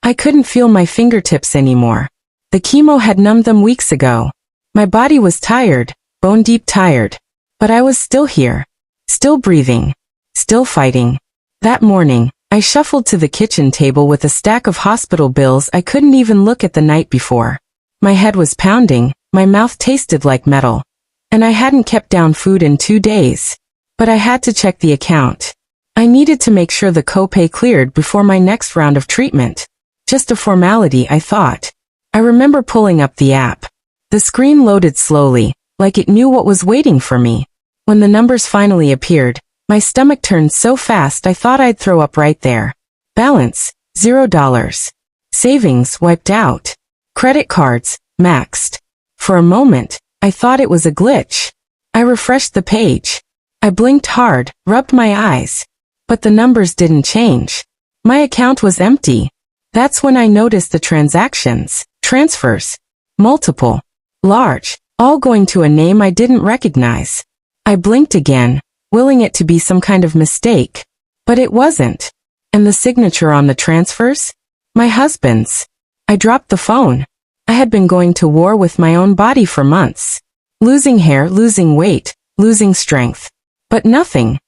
I couldn't feel my fingertips anymore. The chemo had numbed them weeks ago. My body was tired, bone deep tired. But I was still here. Still breathing. Still fighting. That morning, I shuffled to the kitchen table with a stack of hospital bills I couldn't even look at the night before. My head was pounding, my mouth tasted like metal. And I hadn't kept down food in 2 days. But I had to check the account. I needed to make sure the copay cleared before my next round of treatment. Just a formality, I thought. I remember pulling up the app. The screen loaded slowly, like it knew what was waiting for me. When the numbers finally appeared, my stomach turned so fast I thought I'd throw up right there. Balance, $0. Savings wiped out. Credit cards, maxed. For a moment, I thought it was a glitch. I refreshed the page. I blinked hard, rubbed my eyes. But the numbers didn't change. My account was empty. That's when I noticed the transactions, transfers. Multiple. Large. All going to a name I didn't recognize. I blinked again, willing it to be some kind of mistake. But it wasn't. And the signature on the transfers? My husband's. I dropped the phone. I had been going to war with my own body for months. Losing hair, losing weight, losing strength. But nothing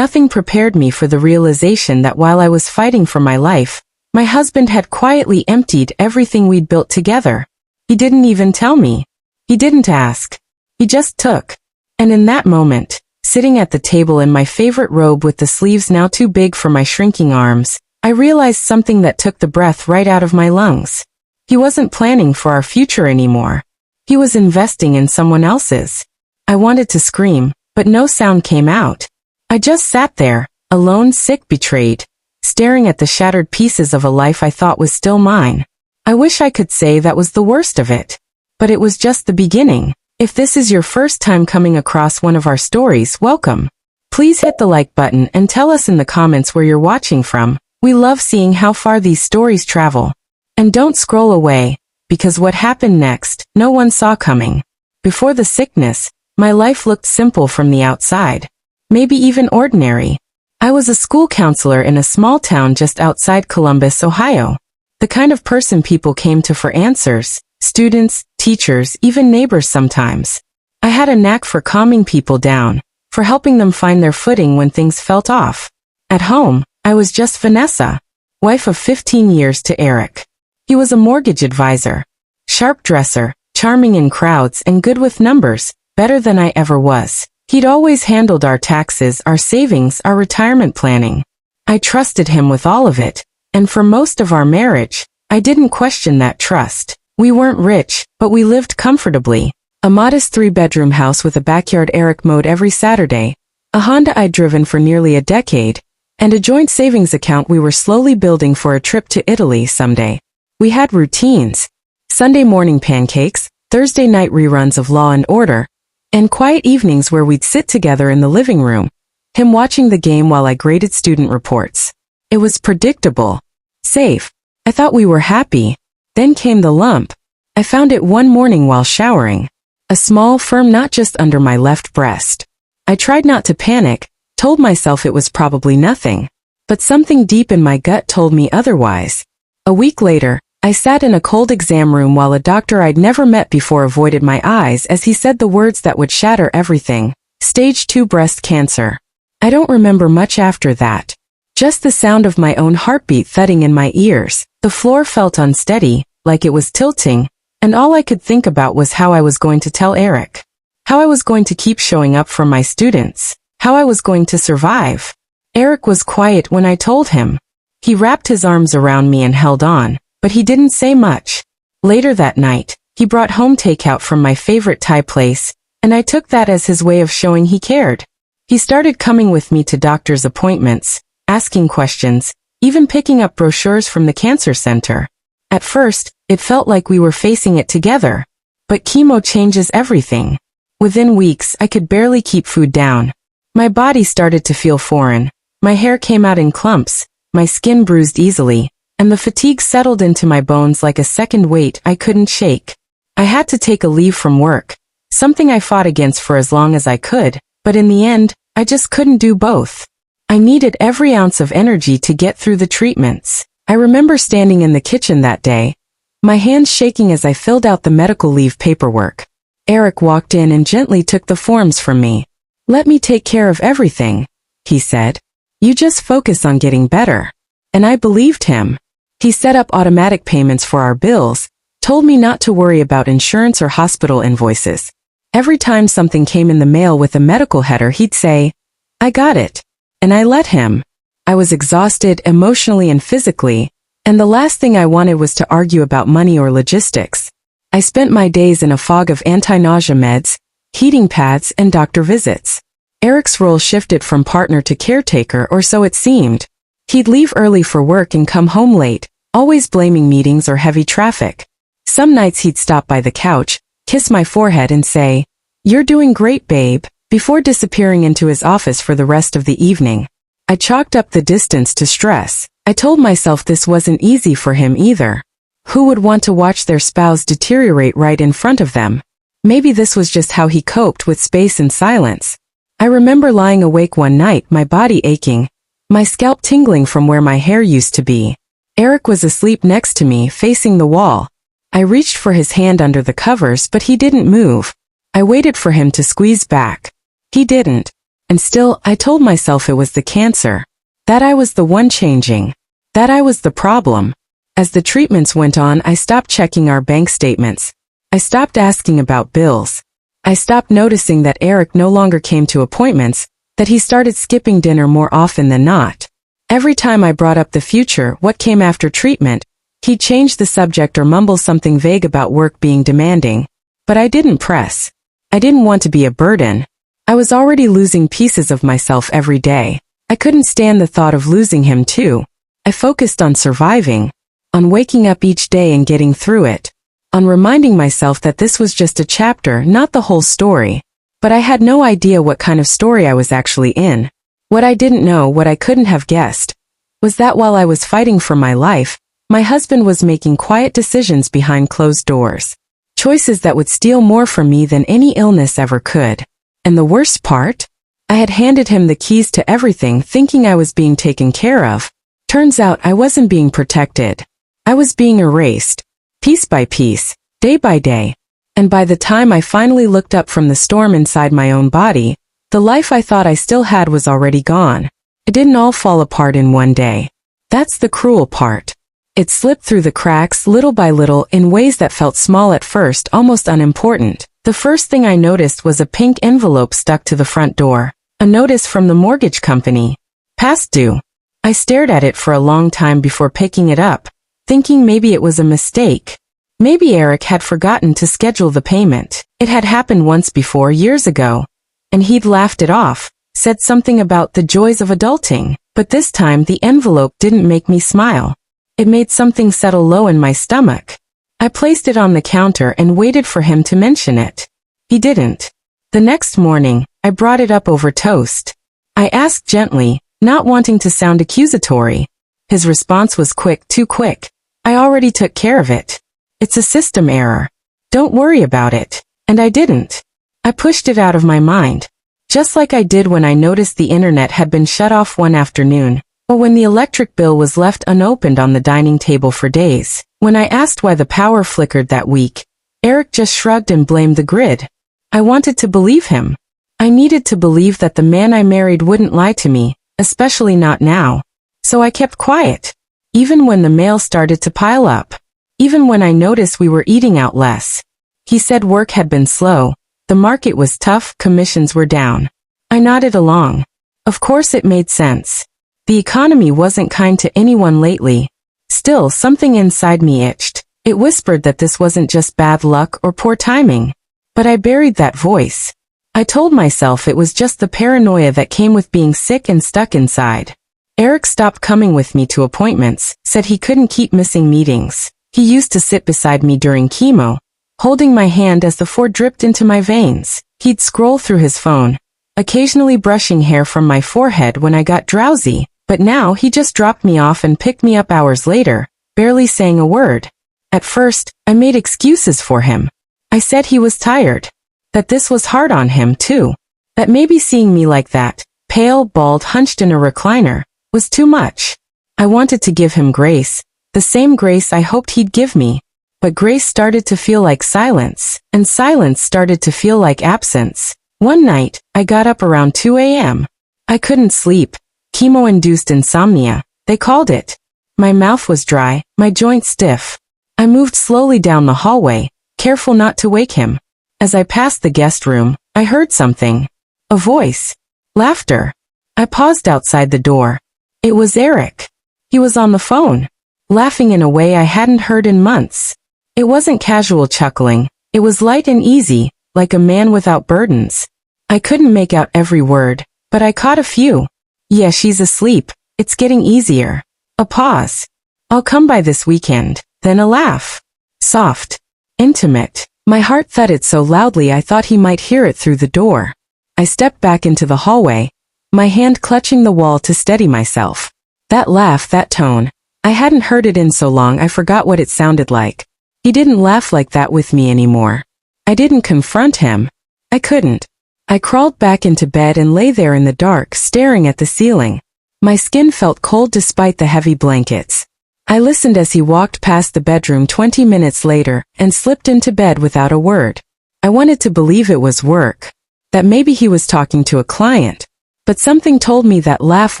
prepared me for the realization that while I was fighting for my life, my husband had quietly emptied everything we'd built together. He didn't even tell me. He didn't ask. He just took. And in that moment, sitting at the table in my favorite robe with the sleeves now too big for my shrinking arms, I realized something that took the breath right out of my lungs. He wasn't planning for our future anymore. He was investing in someone else's. I wanted to scream, but no sound came out. I just sat there, alone, sick, betrayed, staring at the shattered pieces of a life I thought was still mine. I wish I could say that was the worst of it. But it was just the beginning. If this is your first time coming across one of our stories, welcome. Please hit the like button and tell us in the comments where you're watching from. We love seeing how far these stories travel. And don't scroll away, because what happened next, no one saw coming. Before the sickness, my life looked simple from the outside. Maybe even ordinary. I was a school counselor in a small town just outside Columbus, Ohio. The kind of person people came to for answers. Students, teachers, even neighbors sometimes. I had a knack for calming people down, for helping them find their footing when things felt off. At home, I was just Vanessa, wife of 15 years to Eric. He was a mortgage advisor, sharp dresser, charming in crowds and good with numbers, better than I ever was. He'd always handled our taxes, our savings, our retirement planning. I trusted him with all of it, and for most of our marriage, I didn't question that trust. We weren't rich, but we lived comfortably. A modest 3-bedroom house with a backyard Eric mowed every Saturday, a Honda I'd driven for nearly a decade, and a joint savings account we were slowly building for a trip to Italy someday. We had routines. Sunday morning pancakes, Thursday night reruns of Law and Order, and quiet evenings where we'd sit together in the living room, him watching the game while I graded student reports. It was predictable. Safe. I thought we were happy. Then came the lump. I found it one morning while showering. A small, firm knot just under my left breast. I tried not to panic, told myself it was probably nothing. But something deep in my gut told me otherwise. A week later, I sat in a cold exam room while a doctor I'd never met before avoided my eyes as he said the words that would shatter everything. Stage 2 breast cancer. I don't remember much after that. Just the sound of my own heartbeat thudding in my ears. The floor felt unsteady, like it was tilting, and all I could think about was how I was going to tell Eric. How I was going to keep showing up for my students. How I was going to survive. Eric was quiet when I told him. He wrapped his arms around me and held on, but he didn't say much. Later that night, he brought home takeout from my favorite Thai place, and I took that as his way of showing he cared. He started coming with me to doctor's appointments, asking questions, even picking up brochures from the cancer center. At first, it felt like we were facing it together. But chemo changes everything. Within weeks, I could barely keep food down. My body started to feel foreign. My hair came out in clumps, my skin bruised easily, and the fatigue settled into my bones like a second weight I couldn't shake. I had to take a leave from work, something I fought against for as long as I could, but in the end, I just couldn't do both. I needed every ounce of energy to get through the treatments. I remember standing in the kitchen that day, my hands shaking as I filled out the medical leave paperwork. Eric walked in and gently took the forms from me. "Let me take care of everything," he said. "You just focus on getting better." And I believed him. He set up automatic payments for our bills, told me not to worry about insurance or hospital invoices. Every time something came in the mail with a medical header, he'd say, "I got it." And I let him. I was exhausted emotionally and physically, and the last thing I wanted was to argue about money or logistics. I spent my days in a fog of anti-nausea meds, heating pads, and doctor visits. Eric's role shifted from partner to caretaker, or so it seemed. He'd leave early for work and come home late, always blaming meetings or heavy traffic. Some nights he'd stop by the couch, kiss my forehead and say, "You're doing great, babe," before disappearing into his office for the rest of the evening. I chalked up the distance to stress. I told myself this wasn't easy for him either. Who would want to watch their spouse deteriorate right in front of them? Maybe this was just how he coped with space and silence. I remember lying awake one night, my body aching, my scalp tingling from where my hair used to be. Eric was asleep next to me, facing the wall. I reached for his hand under the covers, but he didn't move. I waited for him to squeeze back. He didn't. And still, I told myself it was the cancer. That I was the one changing. That I was the problem. As the treatments went on, I stopped checking our bank statements. I stopped asking about bills. I stopped noticing that Eric no longer came to appointments, that he started skipping dinner more often than not. Every time I brought up the future, what came after treatment, he'd change the subject or mumble something vague about work being demanding. But I didn't press. I didn't want to be a burden. I was already losing pieces of myself every day. I couldn't stand the thought of losing him too. I focused on surviving, on waking up each day and getting through it, on reminding myself that this was just a chapter, not the whole story. But I had no idea what kind of story I was actually in. What I didn't know, what I couldn't have guessed, was that while I was fighting for my life, my husband was making quiet decisions behind closed doors. Choices that would steal more from me than any illness ever could. And the worst part? I had handed him the keys to everything, thinking I was being taken care of. Turns out I wasn't being protected. I was being erased, piece by piece, day by day. And by the time I finally looked up from the storm inside my own body, the life I thought I still had was already gone. It didn't all fall apart in one day. That's the cruel part. It slipped through the cracks little by little in ways that felt small at first, almost unimportant. The first thing I noticed was a pink envelope stuck to the front door. A notice from the mortgage company. Past due. I stared at it for a long time before picking it up, thinking maybe it was a mistake. Maybe Eric had forgotten to schedule the payment. It had happened once before, years ago. And he'd laughed it off, said something about the joys of adulting. But this time the envelope didn't make me smile. It made something settle low in my stomach. I placed it on the counter and waited for him to mention it. He didn't. The next morning, I brought it up over toast. I asked gently, not wanting to sound accusatory. His response was quick, too quick. "I already took care of it. It's a system error. Don't worry about it." And I didn't. I pushed it out of my mind. Just like I did when I noticed the internet had been shut off one afternoon, or when the electric bill was left unopened on the dining table for days. When I asked why the power flickered that week, Eric just shrugged and blamed the grid. I wanted to believe him. I needed to believe that the man I married wouldn't lie to me, especially not now. So I kept quiet. Even when the mail started to pile up. Even when I noticed we were eating out less. He said work had been slow. The market was tough, commissions were down. I nodded along. Of course it made sense. The economy wasn't kind to anyone lately. Still, something inside me itched. It whispered that this wasn't just bad luck or poor timing. But I buried that voice. I told myself it was just the paranoia that came with being sick and stuck inside. Eric stopped coming with me to appointments, said he couldn't keep missing meetings. He used to sit beside me during chemo, holding my hand as the fluid dripped into my veins. He'd scroll through his phone, occasionally brushing hair from my forehead when I got drowsy. But now he just dropped me off and picked me up hours later, barely saying a word. At first, I made excuses for him. I said he was tired. That this was hard on him too. That maybe seeing me like that, pale, bald, hunched in a recliner, was too much. I wanted to give him grace, the same grace I hoped he'd give me. But grace started to feel like silence, and silence started to feel like absence. One night, I got up around 2 a.m. I couldn't sleep. Chemo-induced insomnia, they called it. My mouth was dry, my joints stiff. I moved slowly down the hallway, careful not to wake him. As I passed the guest room, I heard something. A voice. Laughter. I paused outside the door. It was Eric. He was on the phone, laughing in a way I hadn't heard in months. It wasn't casual chuckling, it was light and easy, like a man without burdens. I couldn't make out every word, but I caught a few. Yeah, she's asleep, it's getting easier. A pause. I'll come by this weekend, then a laugh. Soft. Intimate. My heart thudded so loudly I thought he might hear it through the door. I stepped back into the hallway, my hand clutching the wall to steady myself. That laugh, that tone. I hadn't heard it in so long I forgot what it sounded like. He didn't laugh like that with me anymore. I didn't confront him. I couldn't. I crawled back into bed and lay there in the dark, staring at the ceiling. My skin felt cold despite the heavy blankets. I listened as he walked past the bedroom 20 minutes later and slipped into bed without a word. I wanted to believe it was work, that maybe he was talking to a client, but something told me that laugh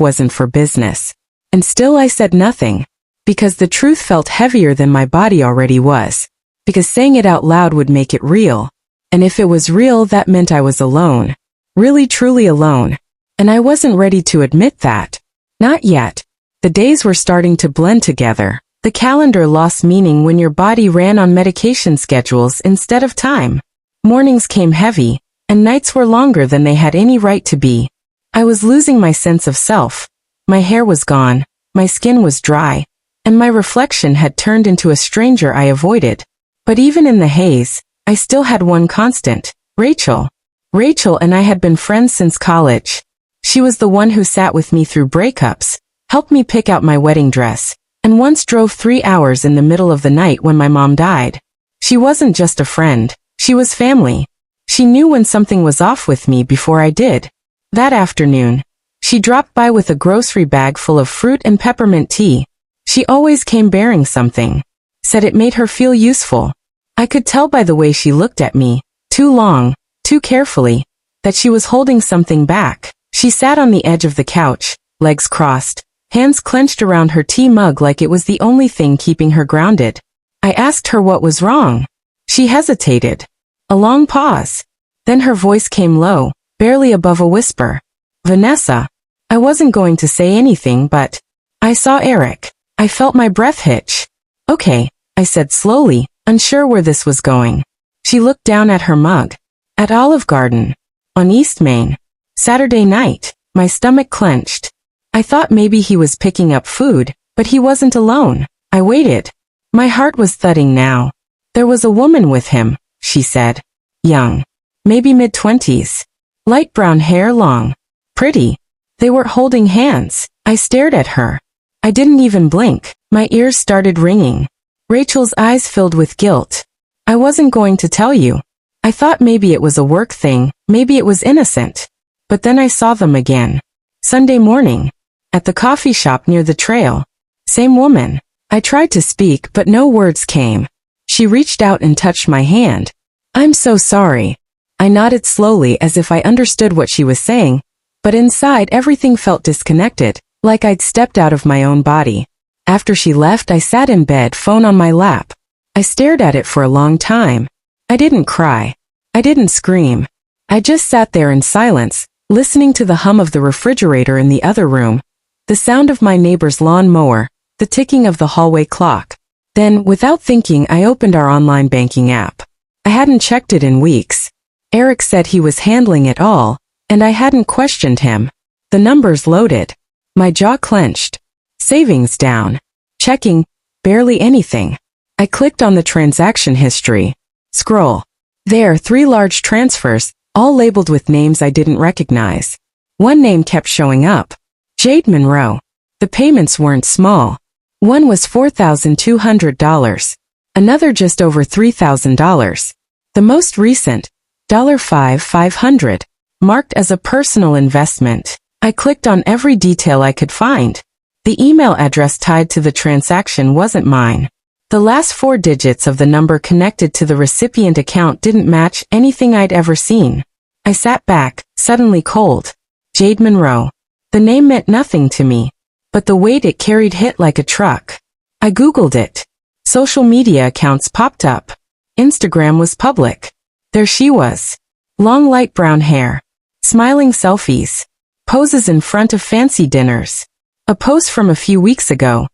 wasn't for business. And still I said nothing, because the truth felt heavier than my body already was, because saying it out loud would make it real. And if it was real, that meant I was alone. Really truly alone. And I wasn't ready to admit that. Not yet. The days were starting to blend together. The calendar lost meaning when your body ran on medication schedules instead of time. Mornings came heavy, and nights were longer than they had any right to be. I was losing my sense of self. My hair was gone, my skin was dry, and my reflection had turned into a stranger I avoided. But even in the haze, I still had one constant, Rachel. Rachel and I had been friends since college. She was the one who sat with me through breakups, helped me pick out my wedding dress, and once drove 3 hours in the middle of the night when my mom died. She wasn't just a friend, she was family. She knew when something was off with me before I did. That afternoon, she dropped by with a grocery bag full of fruit and peppermint tea. She always came bearing something. Said it made her feel useful. I could tell by the way she looked at me, too long, too carefully, that she was holding something back. She sat on the edge of the couch, legs crossed, hands clenched around her tea mug like it was the only thing keeping her grounded. I asked her what was wrong. She hesitated. A long pause. Then her voice came low, barely above a whisper. Vanessa. I wasn't going to say anything, but I saw Eric. I felt my breath hitch. Okay, I said slowly, unsure where this was going. She looked down at her mug. At Olive Garden. On East Main. Saturday night. My stomach clenched. I thought maybe he was picking up food, but he wasn't alone. I waited. My heart was thudding now. There was a woman with him, she said. Young. Maybe mid-20s. Light brown hair, long. Pretty. They were holding hands. I stared at her. I didn't even blink. My ears started ringing. Rachel's eyes filled with guilt. I wasn't going to tell you. I thought maybe it was a work thing, maybe it was innocent. But then I saw them again. Sunday morning. At the coffee shop near the trail. Same woman. I tried to speak, but no words came. She reached out and touched my hand. I'm so sorry. I nodded slowly as if I understood what she was saying, but inside everything felt disconnected, like I'd stepped out of my own body. After she left, I sat in bed, phone on my lap. I stared at it for a long time. I didn't cry. I didn't scream. I just sat there in silence, listening to the hum of the refrigerator in the other room, the sound of my neighbor's lawn mower, the ticking of the hallway clock. Then, without thinking, I opened our online banking app. I hadn't checked it in weeks. Eric said he was handling it all, and I hadn't questioned him. The numbers loaded. My jaw clenched. Savings down. Checking, barely anything. I clicked on the transaction history. Scroll. There, 3 large transfers, all labeled with names I didn't recognize. One name kept showing up. Jade Monroe. The payments weren't small. One was $4,200. Another just over $3,000. The most recent, $5,500, marked as a personal investment. I clicked on every detail I could find. The email address tied to the transaction wasn't mine. The last 4 digits of the number connected to the recipient account didn't match anything I'd ever seen. I sat back, suddenly cold. Jade Monroe. The name meant nothing to me, but the weight it carried hit like a truck. I Googled it. Social media accounts popped up. Instagram was public. There she was. Long light brown hair. Smiling selfies. Poses in front of fancy dinners. A post from a few weeks ago.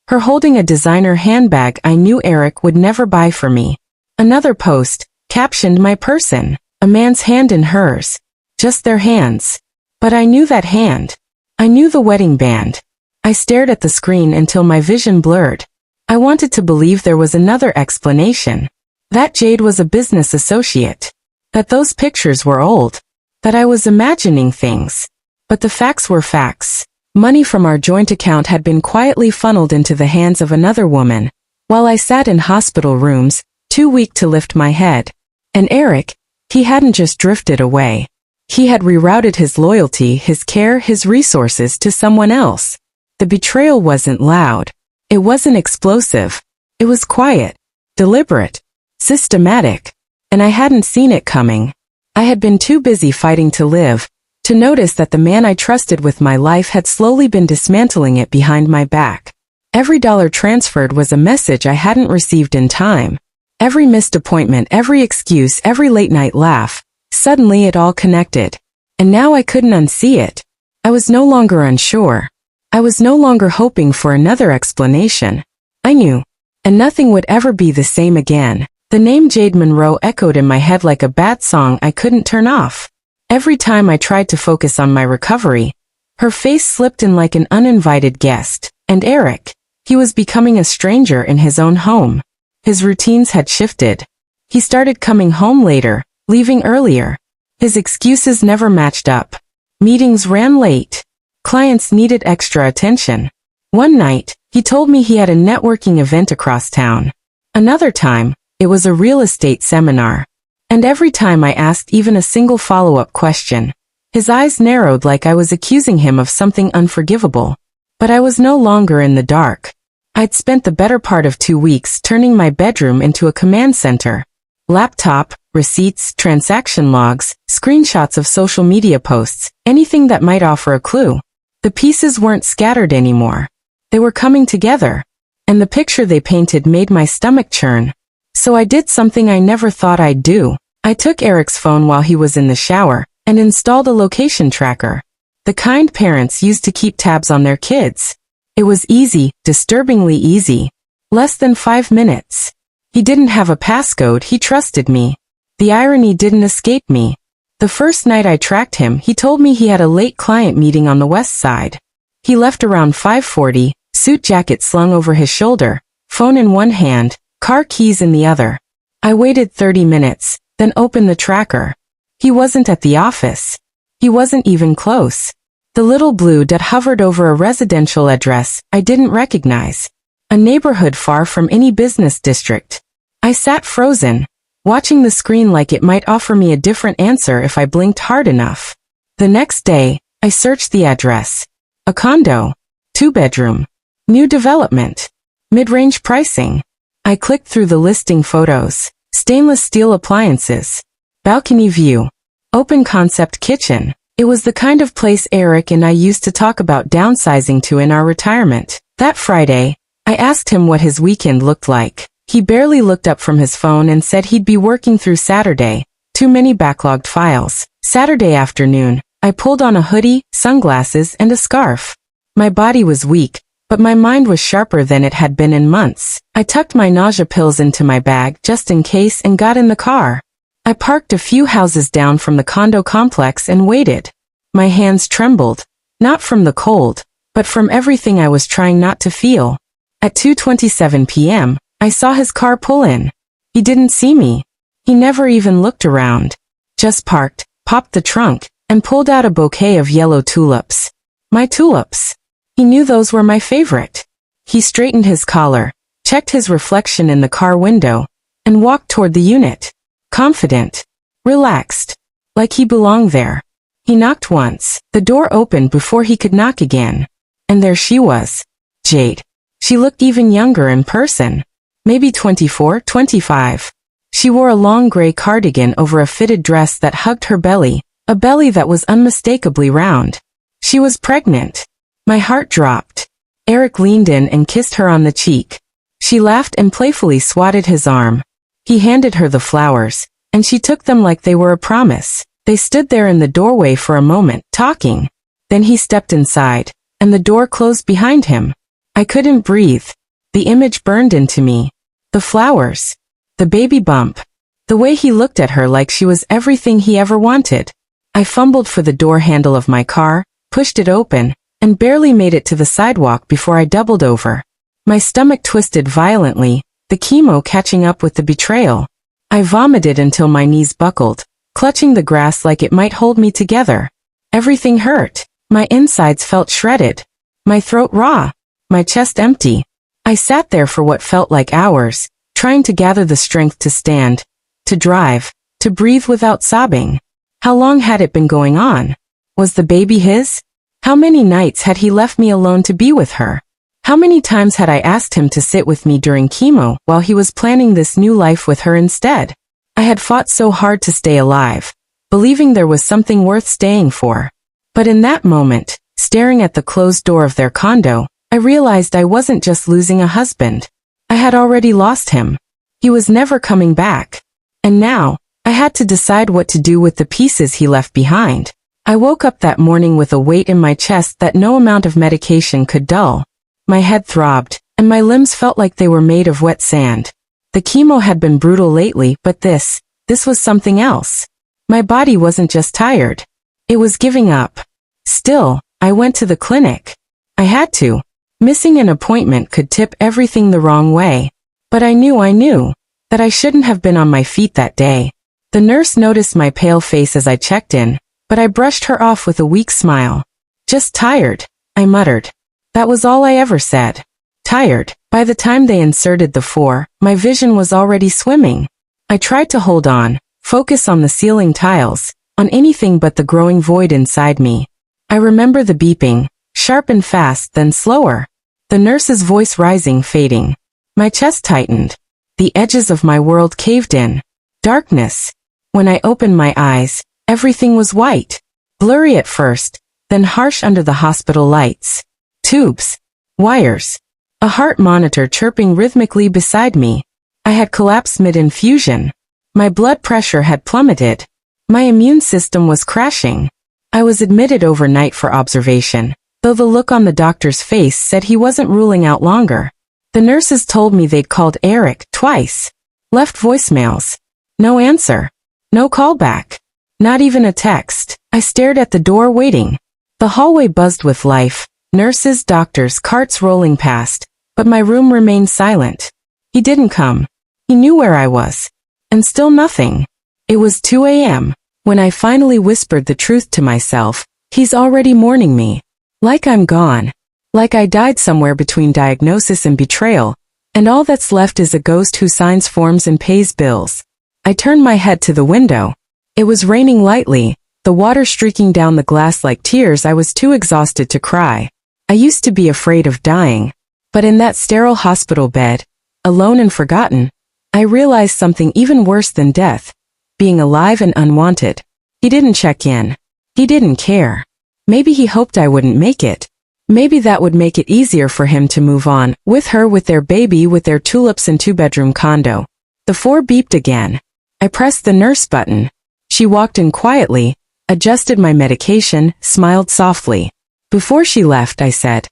Her holding a designer handbag I knew Eric would never buy for me. Another post, captioned my person. A man's hand in hers. Just their hands. But I knew that hand. I knew the wedding band. I stared at the screen until my vision blurred. I wanted to believe there was another explanation. That Jade was a business associate. That those pictures were old. That I was imagining things. But the facts were facts. Money from our joint account had been quietly funneled into the hands of another woman, while I sat in hospital rooms, too weak to lift my head. And Eric, he hadn't just drifted away. He had rerouted his loyalty, his care, his resources to someone else. The betrayal wasn't loud. It wasn't explosive. It was quiet, deliberate, systematic. And I hadn't seen it coming. I had been too busy fighting to live, to notice that the man I trusted with my life had slowly been dismantling it behind my back. Every dollar transferred was a message I hadn't received in time. Every missed appointment, every excuse, every late-night laugh. Suddenly it all connected. And now I couldn't unsee it. I was no longer unsure. I was no longer hoping for another explanation. I knew. And nothing would ever be the same again. The name Jade Monroe echoed in my head like a bad song I couldn't turn off. Every time I tried to focus on my recovery, her face slipped in like an uninvited guest. And Eric, he was becoming a stranger in his own home. His routines had shifted. He started coming home later, leaving earlier. His excuses never matched up. Meetings ran late. Clients needed extra attention. One night, he told me he had a networking event across town. Another time, it was a real estate seminar. And every time I asked even a single follow-up question, his eyes narrowed like I was accusing him of something unforgivable. But I was no longer in the dark. I'd spent the better part of 2 weeks turning my bedroom into a command center. Laptop, receipts, transaction logs, screenshots of social media posts, anything that might offer a clue. The pieces weren't scattered anymore. They were coming together. And the picture they painted made my stomach churn. So I did something I never thought I'd do. I took Eric's phone while he was in the shower and installed a location tracker. The kind parents used to keep tabs on their kids. It was easy, disturbingly easy. Less than 5 minutes. He didn't have a passcode, he trusted me. The irony didn't escape me. The first night I tracked him, he told me he had a late client meeting on the west side. He left around 5:40, suit jacket slung over his shoulder, phone in one hand, car keys in the other. I waited 30 minutes, then opened the tracker. He wasn't at the office. He wasn't even close. The little blue dot hovered over a residential address I didn't recognize. A neighborhood far from any business district. I sat frozen, watching the screen like it might offer me a different answer if I blinked hard enough. The next day, I searched the address. A condo. 2-bedroom. New development. Mid-range pricing. I clicked through the listing photos. Stainless steel appliances. Balcony view. Open concept kitchen. It was the kind of place Eric and I used to talk about downsizing to in our retirement. That Friday, I asked him what his weekend looked like. He barely looked up from his phone and said he'd be working through Saturday. Too many backlogged files. Saturday afternoon, I pulled on a hoodie, sunglasses, and a scarf. My body was weak, but my mind was sharper than it had been in months. I tucked my nausea pills into my bag just in case and got in the car. I parked a few houses down from the condo complex and waited. My hands trembled, not from the cold, but from everything I was trying not to feel. At 2:27 p.m., I saw his car pull in. He didn't see me. He never even looked around. Just parked, popped the trunk, and pulled out a bouquet of yellow tulips. My tulips. He knew those were my favorite. He straightened his collar, checked his reflection in the car window, and walked toward the unit. Confident. Relaxed. Like he belonged there. He knocked once. The door opened before he could knock again. And there she was. Jade. She looked even younger in person. Maybe 24, 25. She wore a long gray cardigan over a fitted dress that hugged her belly, a belly that was unmistakably round. She was pregnant. My heart dropped. Eric leaned in and kissed her on the cheek. She laughed and playfully swatted his arm. He handed her the flowers, and she took them like they were a promise. They stood there in the doorway for a moment, talking. Then he stepped inside, and the door closed behind him. I couldn't breathe. The image burned into me. The flowers. The baby bump. The way he looked at her like she was everything he ever wanted. I fumbled for the door handle of my car, pushed it open, and barely made it to the sidewalk before I doubled over. My stomach twisted violently, the chemo catching up with the betrayal. I vomited until my knees buckled, clutching the grass like it might hold me together. Everything hurt. My insides felt shredded. My throat raw. My chest empty. I sat there for what felt like hours, trying to gather the strength to stand, to drive, to breathe without sobbing. How long had it been going on? Was the baby his? How many nights had he left me alone to be with her? How many times had I asked him to sit with me during chemo while he was planning this new life with her instead? I had fought so hard to stay alive, believing there was something worth staying for. But in that moment, staring at the closed door of their condo, I realized I wasn't just losing a husband. I had already lost him. He was never coming back. And now, I had to decide what to do with the pieces he left behind. I woke up that morning with a weight in my chest that no amount of medication could dull. My head throbbed, and my limbs felt like they were made of wet sand. The chemo had been brutal lately, but this was something else. My body wasn't just tired. It was giving up. Still, I went to the clinic. I had to. Missing an appointment could tip everything the wrong way. But I knew, that I shouldn't have been on my feet that day. The nurse noticed my pale face as I checked in, but I brushed her off with a weak smile. Just tired, I muttered. That was all I ever said. Tired. By the time they inserted the 4, my vision was already swimming. I tried to hold on, focus on the ceiling tiles, on anything but the growing void inside me. I remember the beeping, sharp and fast, then slower. The nurse's voice rising, fading. My chest tightened. The edges of my world caved in. Darkness. When I opened my eyes, everything was white. Blurry at first, then harsh under the hospital lights. Tubes. Wires. A heart monitor chirping rhythmically beside me. I had collapsed mid-infusion. My blood pressure had plummeted. My immune system was crashing. I was admitted overnight for observation, though the look on the doctor's face said he wasn't ruling out longer. The nurses told me they'd called Eric twice. Left voicemails. No answer. No callback. Not even a text. I stared at the door waiting. The hallway buzzed with life. Nurses, doctors, carts rolling past. But my room remained silent. He didn't come. He knew where I was. And still nothing. It was 2 a.m. when I finally whispered the truth to myself. He's already mourning me. Like I'm gone. Like I died somewhere between diagnosis and betrayal. And all that's left is a ghost who signs forms and pays bills. I turned my head to the window. It was raining lightly, the water streaking down the glass like tears. I was too exhausted to cry. I used to be afraid of dying. But in that sterile hospital bed, alone and forgotten, I realized something even worse than death. Being alive and unwanted. He didn't check in. He didn't care. Maybe he hoped I wouldn't make it. Maybe that would make it easier for him to move on, with her, with their baby, with their tulips and 2-bedroom condo. The 4 beeped again. I pressed the nurse button. She walked in quietly, adjusted my medication, smiled softly. Before she left, I said,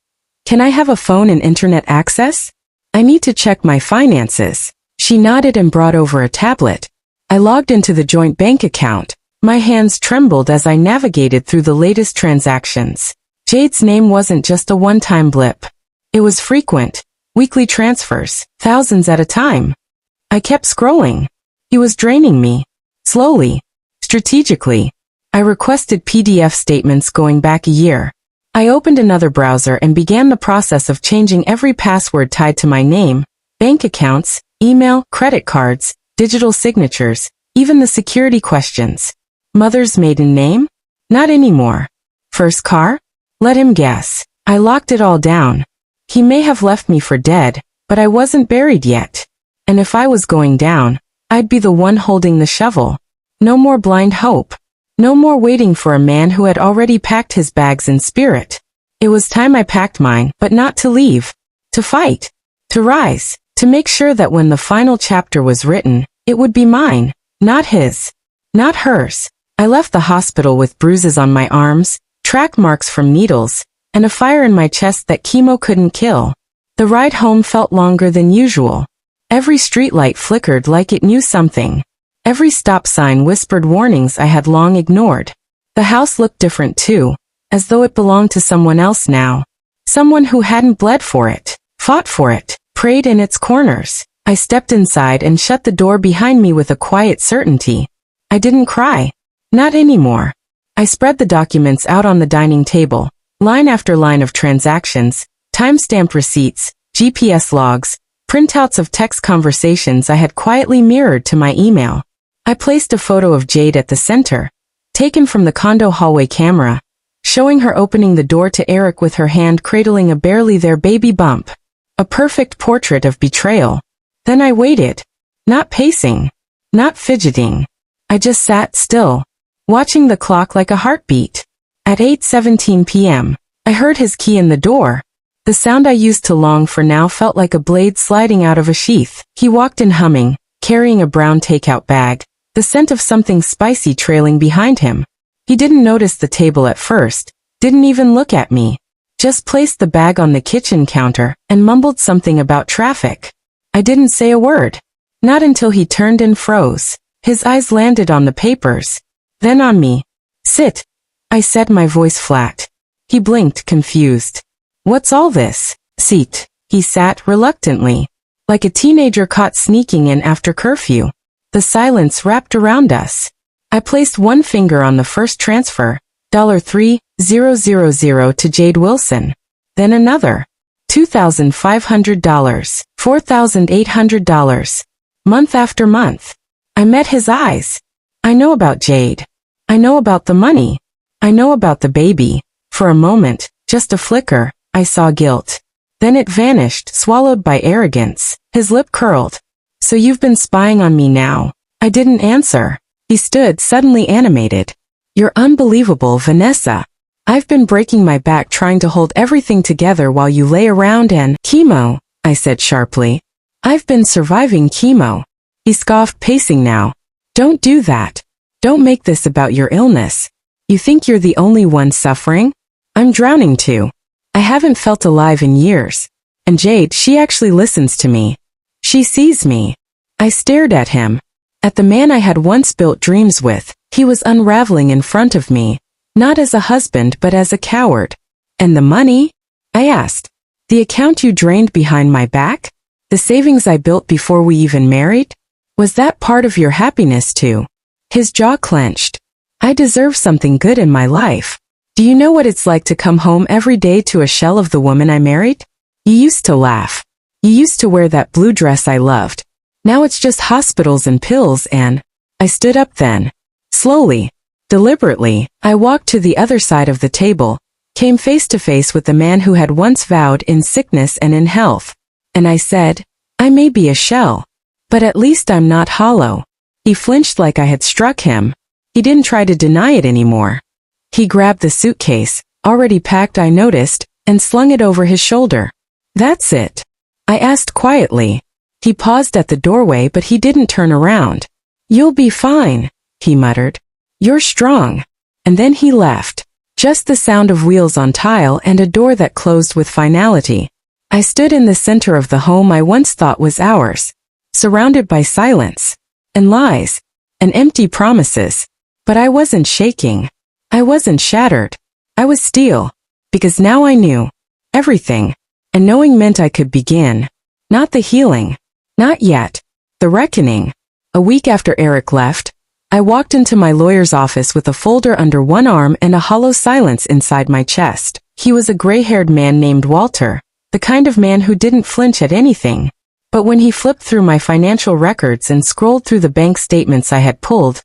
"Can I have a phone and internet access? I need to check my finances." She nodded and brought over a tablet. I logged into the joint bank account. My hands trembled as I navigated through the latest transactions. Jade's name wasn't just a one-time blip. It was frequent, weekly transfers, thousands at a time. I kept scrolling. He was draining me. Slowly. Strategically. I requested PDF statements going back a year. I opened another browser and began the process of changing every password tied to my name, bank accounts, email, credit cards, digital signatures, even the security questions. Mother's maiden name? Not anymore. First car? Let him guess. I locked it all down. He may have left me for dead, but I wasn't buried yet. And if I was going down, I'd be the one holding the shovel. No more blind hope. No more waiting for a man who had already packed his bags in spirit. It was time I packed mine, but not to leave. To fight. To rise. To make sure that when the final chapter was written, it would be mine, not his. Not hers. I left the hospital with bruises on my arms, track marks from needles, and a fire in my chest that chemo couldn't kill. The ride home felt longer than usual. Every streetlight flickered like it knew something. Every stop sign whispered warnings I had long ignored. The house looked different too, as though it belonged to someone else now. Someone who hadn't bled for it, fought for it, prayed in its corners. I stepped inside and shut the door behind me with a quiet certainty. I didn't cry. Not anymore. I spread the documents out on the dining table, line after line of transactions, time-stamped receipts, GPS logs, printouts of text conversations I had quietly mirrored to my email. I placed a photo of Jade at the center, taken from the condo hallway camera, showing her opening the door to Eric with her hand cradling a barely there baby bump. A perfect portrait of betrayal. Then I waited. Not pacing. Not fidgeting. I just sat still, watching the clock like a heartbeat. At 8:17 p.m., I heard his key in the door. The sound I used to long for now felt like a blade sliding out of a sheath. He walked in humming, carrying a brown takeout bag, the scent of something spicy trailing behind him. He didn't notice the table at first, didn't even look at me. Just placed the bag on the kitchen counter and mumbled something about traffic. I didn't say a word. Not until he turned and froze. His eyes landed on the papers. Then on me. Sit. I said, my voice flat. He blinked, confused. What's all this? Seat. He sat reluctantly, like a teenager caught sneaking in after curfew. The silence wrapped around us. I placed one finger on the first transfer, $3,000 to Jade Wilson. Then another, $2,500, $4,800. Month after month. I met his eyes. I know about Jade. I know about the money. I know about the baby. For a moment, just a flicker, I saw guilt. Then it vanished, swallowed by arrogance. His lip curled. So you've been spying on me now? I didn't answer. He stood, suddenly animated. You're unbelievable, Vanessa. I've been breaking my back trying to hold everything together while you lay around and— Chemo, I said sharply. I've been surviving chemo. He scoffed, pacing now. Don't do that. Don't make this about your illness. You think you're the only one suffering? I'm drowning too. I haven't felt alive in years. And Jade, she actually listens to me. She sees me. I stared at him. At the man I had once built dreams with. He was unraveling in front of me. Not as a husband but as a coward. And the money? I asked. The account you drained behind my back? The savings I built before we even married? Was that part of your happiness too? His jaw clenched. I deserve something good in my life. Do you know what it's like to come home every day to a shell of the woman I married? You used to laugh. You used to wear that blue dress I loved. Now it's just hospitals and pills and— I stood up then. Slowly, deliberately, I walked to the other side of the table, came face to face with the man who had once vowed in sickness and in health. And I said, I may be a shell, but at least I'm not hollow. He flinched like I had struck him. He didn't try to deny it anymore. He grabbed the suitcase, already packed I noticed, and slung it over his shoulder. That's it? I asked quietly. He paused at the doorway but he didn't turn around. You'll be fine, he muttered. You're strong. And then he left. Just the sound of wheels on tile and a door that closed with finality. I stood in the center of the home I once thought was ours, surrounded by silence, and lies, and empty promises. But I wasn't shaking. I wasn't shattered. I was steel. Because now I knew everything. And knowing meant I could begin. Not the healing. Not yet. The reckoning. A week after Eric left, I walked into my lawyer's office with a folder under one arm and a hollow silence inside my chest. He was a gray-haired man named Walter, the kind of man who didn't flinch at anything. But when he flipped through my financial records and scrolled through the bank statements I had pulled,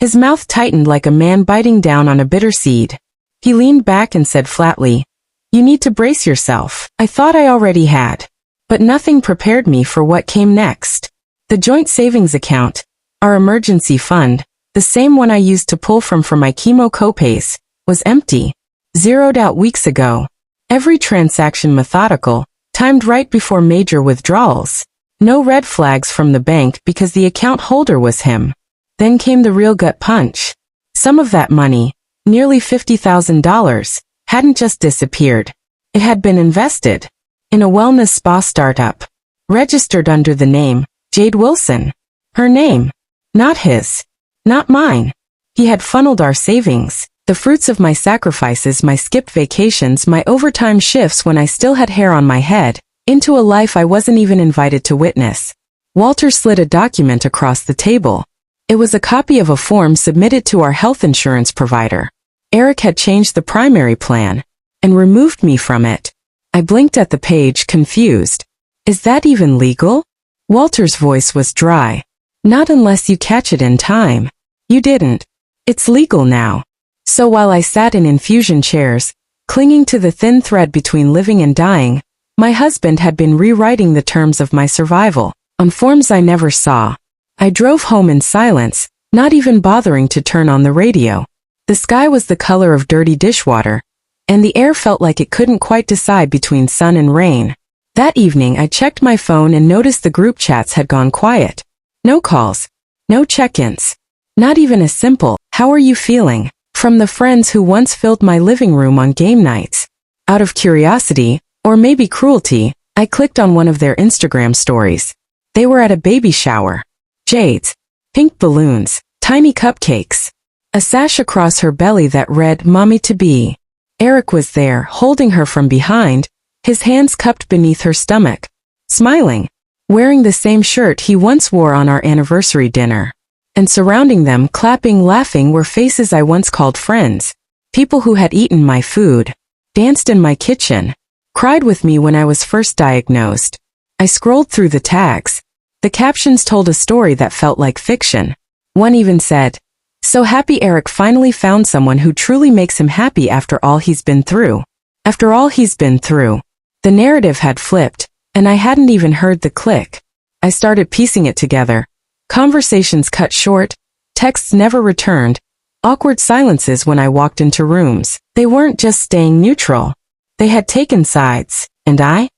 his mouth tightened like a man biting down on a bitter seed. He leaned back and said flatly, You need to brace yourself. I thought I already had. But nothing prepared me for what came next. The joint savings account, our emergency fund, the same one I used to pull from for my chemo copays, was empty. Zeroed out weeks ago. Every transaction methodical, timed right before major withdrawals. No red flags from the bank because the account holder was him. Then came the real gut punch. Some of that money, nearly $50,000, hadn't just disappeared. It had been invested in a wellness spa startup, registered under the name Jade Wilson. Her name, not his, not mine. He had funneled our savings, the fruits of my sacrifices, my skipped vacations, my overtime shifts when I still had hair on my head, into a life I wasn't even invited to witness. Walter slid a document across the table. It was a copy of a form submitted to our health insurance provider. Eric had changed the primary plan and removed me from it. I blinked at the page, confused. Is that even legal? Walter's voice was dry. Not unless you catch it in time. You didn't. It's legal now. So while I sat in infusion chairs, clinging to the thin thread between living and dying, my husband had been rewriting the terms of my survival, on forms I never saw. I drove home in silence, not even bothering to turn on the radio. The sky was the color of dirty dishwater, and the air felt like it couldn't quite decide between sun and rain. That evening I checked my phone and noticed the group chats had gone quiet. No calls, no check-ins, not even a simple, "How are you feeling?" from the friends who once filled my living room on game nights. Out of curiosity, or maybe cruelty, I clicked on one of their Instagram stories. They were at a baby shower. Jades, pink balloons, tiny cupcakes, a sash across her belly that read "Mommy to be." Eric was there, holding her from behind, his hands cupped beneath her stomach, smiling, wearing the same shirt he once wore on our anniversary dinner. And surrounding them, clapping, laughing, were faces I once called friends, people who had eaten my food, danced in my kitchen, cried with me when I was first diagnosed. I scrolled through the tags. The captions told a story that felt like fiction. One even said, "So happy Eric finally found someone who truly makes him happy after all he's been through." After all he's been through. The narrative had flipped, and I hadn't even heard the click. I started piecing it together. Conversations cut short, texts never returned, awkward silences when I walked into rooms. They weren't just staying neutral. They had taken sides, and I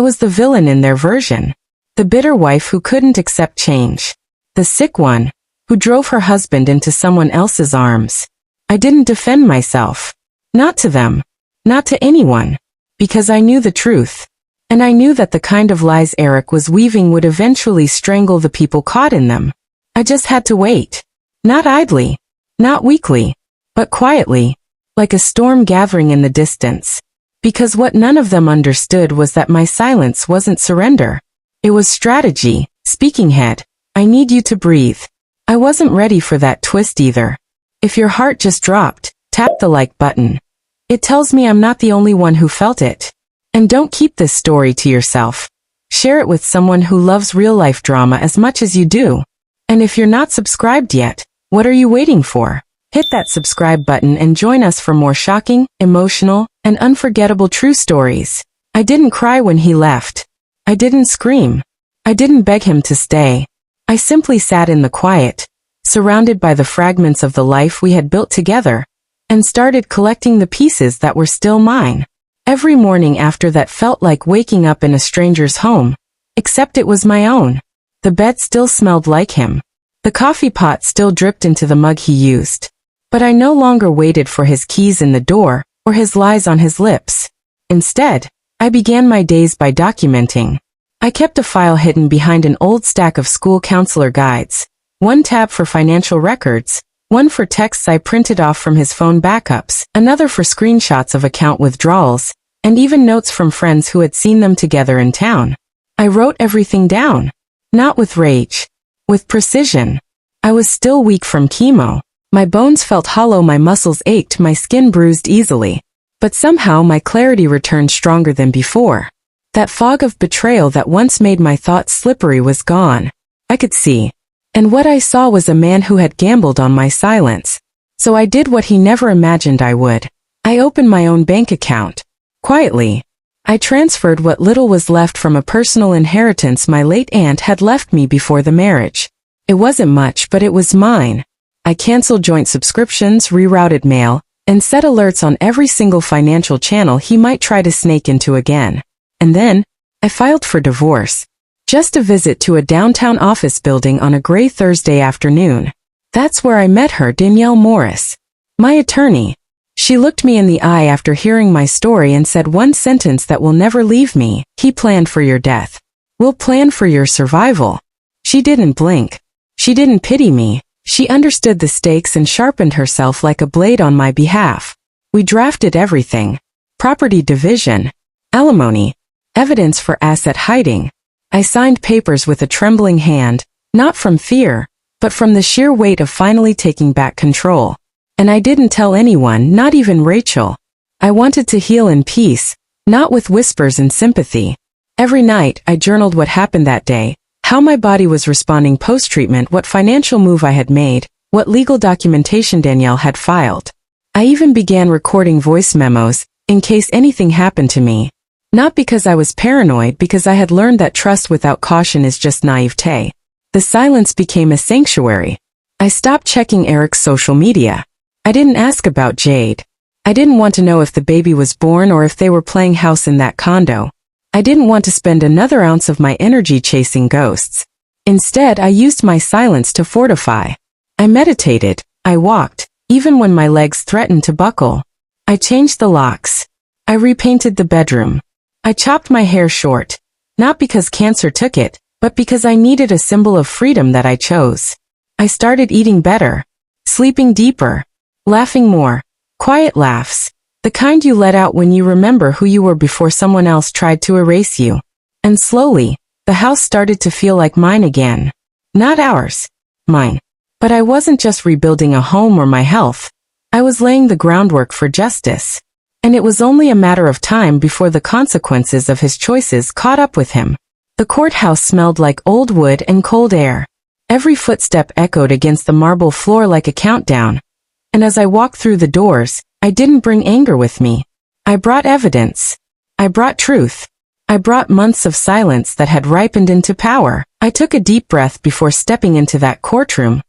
was the villain in their version. The bitter wife who couldn't accept change. The sick one, who drove her husband into someone else's arms. I didn't defend myself. Not to them. Not to anyone. Because I knew the truth. And I knew that the kind of lies Eric was weaving would eventually strangle the people caught in them. I just had to wait. Not idly. Not weakly. But quietly. Like a storm gathering in the distance. Because what none of them understood was that my silence wasn't surrender. It was strategy. Speaking head. I need you to breathe. I wasn't ready for that twist either. If your heart just dropped, tap the like button. It tells me I'm not the only one who felt it. And don't keep this story to yourself. Share it with someone who loves real-life drama as much as you do. And if you're not subscribed yet, what are you waiting for? Hit that subscribe button and join us for more shocking, emotional, and unforgettable true stories. I didn't cry when he left. I didn't scream. I didn't beg him to stay. I simply sat in the quiet, surrounded by the fragments of the life we had built together, and started collecting the pieces that were still mine. Every morning after that felt like waking up in a stranger's home, except it was my own. The bed still smelled like him. The coffee pot still dripped into the mug he used. But I no longer waited for his keys in the door, or his lies on his lips. Instead, I began my days by documenting. I kept a file hidden behind an old stack of school counselor guides, one tab for financial records, one for texts I printed off from his phone backups, another for screenshots of account withdrawals, and even notes from friends who had seen them together in town. I wrote everything down. Not with rage. With precision. I was still weak from chemo. My bones felt hollow, my muscles ached, my skin bruised easily. But somehow my clarity returned stronger than before. That fog of betrayal that once made my thoughts slippery was gone. I could see. And what I saw was a man who had gambled on my silence. So I did what he never imagined I would. I opened my own bank account. Quietly, I transferred what little was left from a personal inheritance my late aunt had left me before the marriage. It wasn't much, but it was mine. I canceled joint subscriptions, rerouted mail, and set alerts on every single financial channel he might try to snake into again. And then, I filed for divorce. Just a visit to a downtown office building on a gray Thursday afternoon. That's where I met her, Danielle Morris, my attorney. She looked me in the eye after hearing my story and said one sentence that will never leave me: "He planned for your death. We'll plan for your survival." She didn't blink. She didn't pity me. She understood the stakes and sharpened herself like a blade on my behalf. We drafted everything: property division, alimony, evidence for asset hiding. I signed papers with a trembling hand, not from fear, but from the sheer weight of finally taking back control. And I didn't tell anyone, not even Rachel. I wanted to heal in peace, not with whispers and sympathy. Every night, I journaled what happened that day, how my body was responding post-treatment, what financial move I had made, what legal documentation Danielle had filed. I even began recording voice memos, in case anything happened to me. Not because I was paranoid, because I had learned that trust without caution is just naivete. The silence became a sanctuary. I stopped checking Eric's social media. I didn't ask about Jade. I didn't want to know if the baby was born or if they were playing house in that condo. I didn't want to spend another ounce of my energy chasing ghosts. Instead, I used my silence to fortify. I meditated. I walked, even when my legs threatened to buckle. I changed the locks. I repainted the bedroom. I chopped my hair short, not because cancer took it, but because I needed a symbol of freedom that I chose. I started eating better, sleeping deeper, laughing more. Quiet laughs, the kind you let out when you remember who you were before someone else tried to erase you. And slowly, the house started to feel like mine again. Not ours, mine. But I wasn't just rebuilding a home or my health. I was laying the groundwork for justice. And it was only a matter of time before the consequences of his choices caught up with him. The courthouse smelled like old wood and cold air. Every footstep echoed against the marble floor like a countdown. And as I walked through the doors, I didn't bring anger with me. I brought evidence. I brought truth. I brought months of silence that had ripened into power. I took a deep breath before stepping into that courtroom,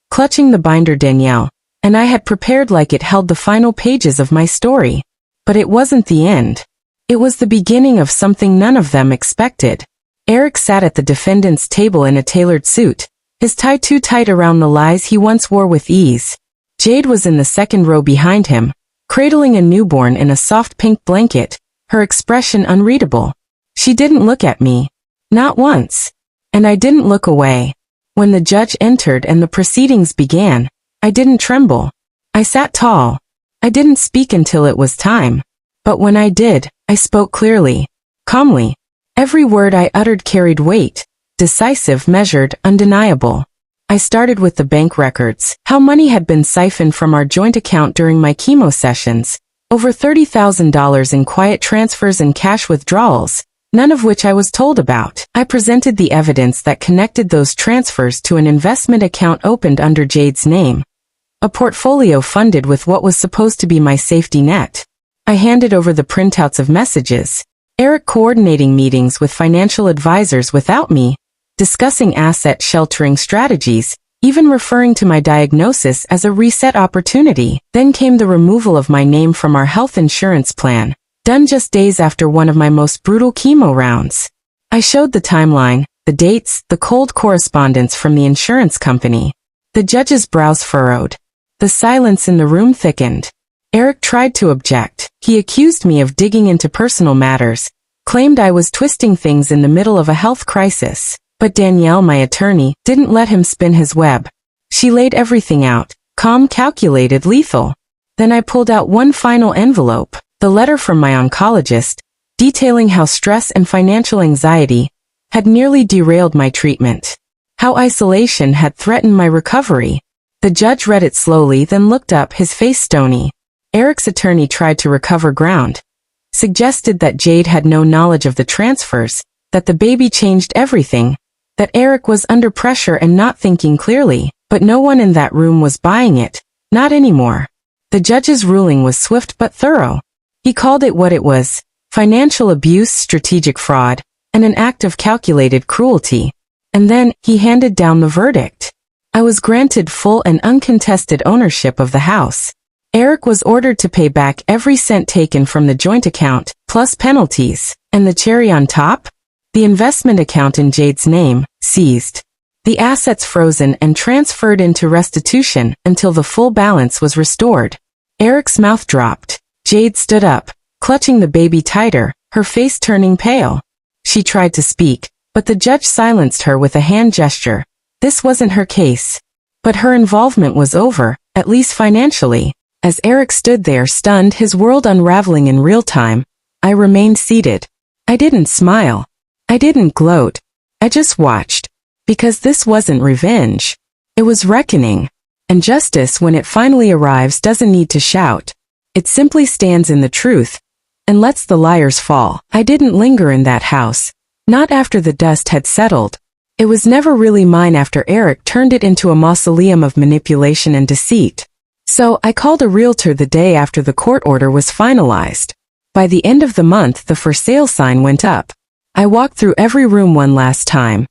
clutching the binder Danielle, and I had prepared like it held the final pages of my story. But it wasn't the end. It was the beginning of something none of them expected. Eric sat at the defendant's table in a tailored suit, his tie too tight around the lies he once wore with ease. Jade was in the second row behind him, cradling a newborn in a soft pink blanket, her expression unreadable. She didn't look at me. Not once. And I didn't look away. When the judge entered and the proceedings began, I didn't tremble. I sat tall. I didn't speak until it was time. But when I did, I spoke clearly, calmly. Every word I uttered carried weight, decisive, measured, undeniable. I started with the bank records, how money had been siphoned from our joint account during my chemo sessions, over $30,000 in quiet transfers and cash withdrawals, none of which I was told about. I presented the evidence that connected those transfers to an investment account opened under Jade's name, a portfolio funded with what was supposed to be my safety net. I handed over the printouts of messages, Eric coordinating meetings with financial advisors without me, discussing asset sheltering strategies, even referring to my diagnosis as a reset opportunity. Then came the removal of my name from our health insurance plan, done just days after one of my most brutal chemo rounds. I showed the timeline, the dates, the cold correspondence from the insurance company. The judge's brows furrowed. The silence in the room thickened. Eric tried to object. He accused me of digging into personal matters, claimed I was twisting things in the middle of a health crisis. But Danielle, my attorney, didn't let him spin his web. She laid everything out, calm, calculated, lethal. Then I pulled out one final envelope, the letter from my oncologist, detailing how stress and financial anxiety had nearly derailed my treatment, how isolation had threatened my recovery. The judge read it slowly, then looked up, his face stony. Eric's attorney tried to recover ground, suggested that Jade had no knowledge of the transfers, that the baby changed everything, that Eric was under pressure and not thinking clearly, but no one in that room was buying it, not anymore. The judge's ruling was swift but thorough. He called it what it was, financial abuse, strategic fraud, and an act of calculated cruelty. And then, he handed down the verdict. I was granted full and uncontested ownership of the house. Eric was ordered to pay back every cent taken from the joint account, plus penalties. And the cherry on top? The investment account in Jade's name, seized. The assets frozen and transferred into restitution until the full balance was restored. Eric's mouth dropped. Jade stood up, clutching the baby tighter, her face turning pale. She tried to speak, but the judge silenced her with a hand gesture. This wasn't her case. But her involvement was over, at least financially. As Eric stood there stunned, his world unraveling in real time, I remained seated. I didn't smile. I didn't gloat. I just watched. Because this wasn't revenge. It was reckoning. And justice, when it finally arrives, doesn't need to shout. It simply stands in the truth and lets the liars fall. I didn't linger in that house. Not after the dust had settled. It was never really mine after Eric turned it into a mausoleum of manipulation and deceit. So, I called a realtor the day after the court order was finalized. By the end of the month, the for sale sign went up. I walked through every room one last time.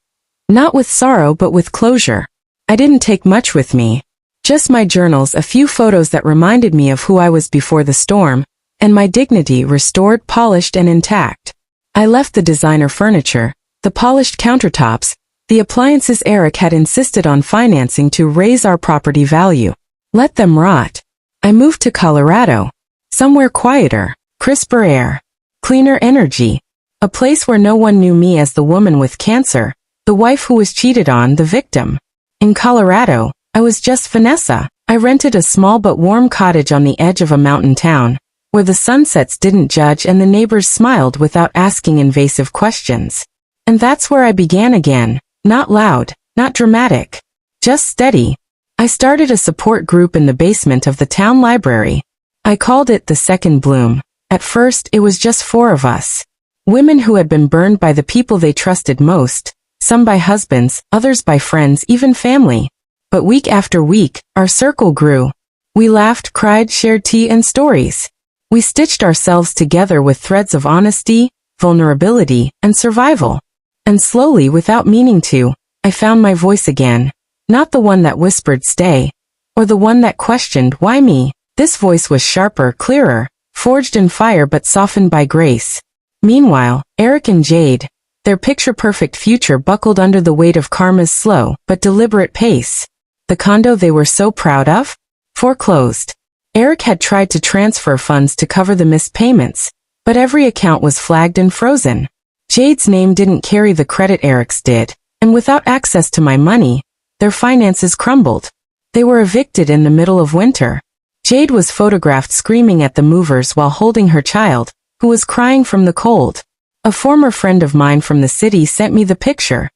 Not with sorrow but with closure. I didn't take much with me. Just my journals, a few photos that reminded me of who I was before the storm, and my dignity restored, polished and intact. I left the designer furniture, the polished countertops, the appliances Eric had insisted on financing to raise our property value. Let them rot. I moved to Colorado. Somewhere quieter, crisper air, cleaner energy. A place where no one knew me as the woman with cancer, the wife who was cheated on, the victim. In Colorado, I was just Vanessa. I rented a small but warm cottage on the edge of a mountain town, where the sunsets didn't judge and the neighbors smiled without asking invasive questions. And that's where I began again. Not loud, not dramatic. Just steady. I started a support group in the basement of the town library. I called it the Second Bloom. At first, it was just 4 of us. Women who had been burned by the people they trusted most, some by husbands, others by friends, even family. But week after week, our circle grew. We laughed, cried, shared tea and stories. We stitched ourselves together with threads of honesty, vulnerability, and survival. And slowly, without meaning to, I found my voice again. Not the one that whispered stay, or the one that questioned why me. This voice was sharper, clearer, forged in fire but softened by grace. Meanwhile, Eric and Jade, their picture-perfect future buckled under the weight of karma's slow but deliberate pace. The condo they were so proud of? Foreclosed. Eric had tried to transfer funds to cover the missed payments, but every account was flagged and frozen. Jade's name didn't carry the credit Eric's did, and without access to my money, their finances crumbled. They were evicted in the middle of winter. Jade was photographed screaming at the movers while holding her child, who was crying from the cold. A former friend of mine from the city sent me the picture.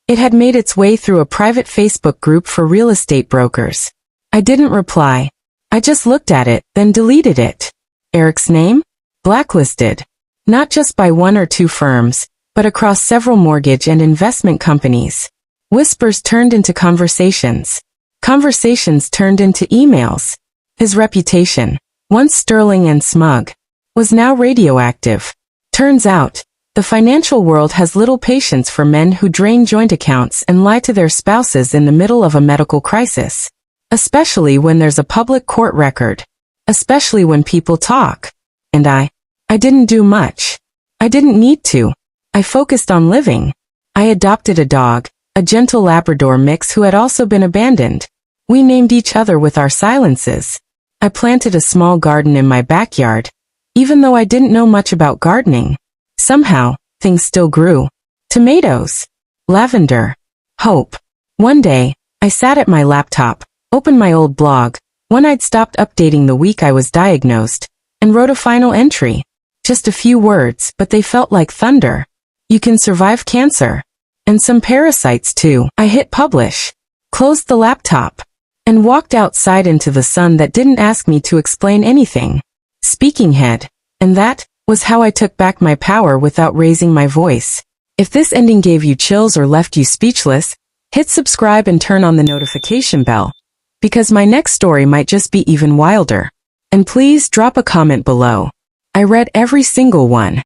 It had made its way through a private Facebook group for real estate brokers. I didn't reply. I just looked at it, then deleted it. Eric's name? Blacklisted. Not just by 1 or 2 firms, but across several mortgage and investment companies. Whispers turned into conversations. Conversations turned into emails. His reputation, once sterling and smug, was now radioactive. Turns out, the financial world has little patience for men who drain joint accounts and lie to their spouses in the middle of a medical crisis. Especially when there's a public court record. Especially when people talk. And I didn't do much. I didn't need to. I focused on living. I adopted a dog, a gentle Labrador mix who had also been abandoned. We named each other with our silences. I planted a small garden in my backyard. Even though I didn't know much about gardening, somehow, things still grew. Tomatoes. Lavender. Hope. One day, I sat at my laptop, opened my old blog, one I'd stopped updating the week I was diagnosed, and wrote a final entry. Just a few words, but they felt like thunder. You can survive cancer. And some parasites too. I hit publish, closed the laptop, and walked outside into the sun that didn't ask me to explain anything. Speaking head. And that was how I took back my power without raising my voice. If this ending gave you chills or left you speechless, hit subscribe and turn on the notification bell, because my next story might just be even wilder. And please drop a comment below. I read every single one.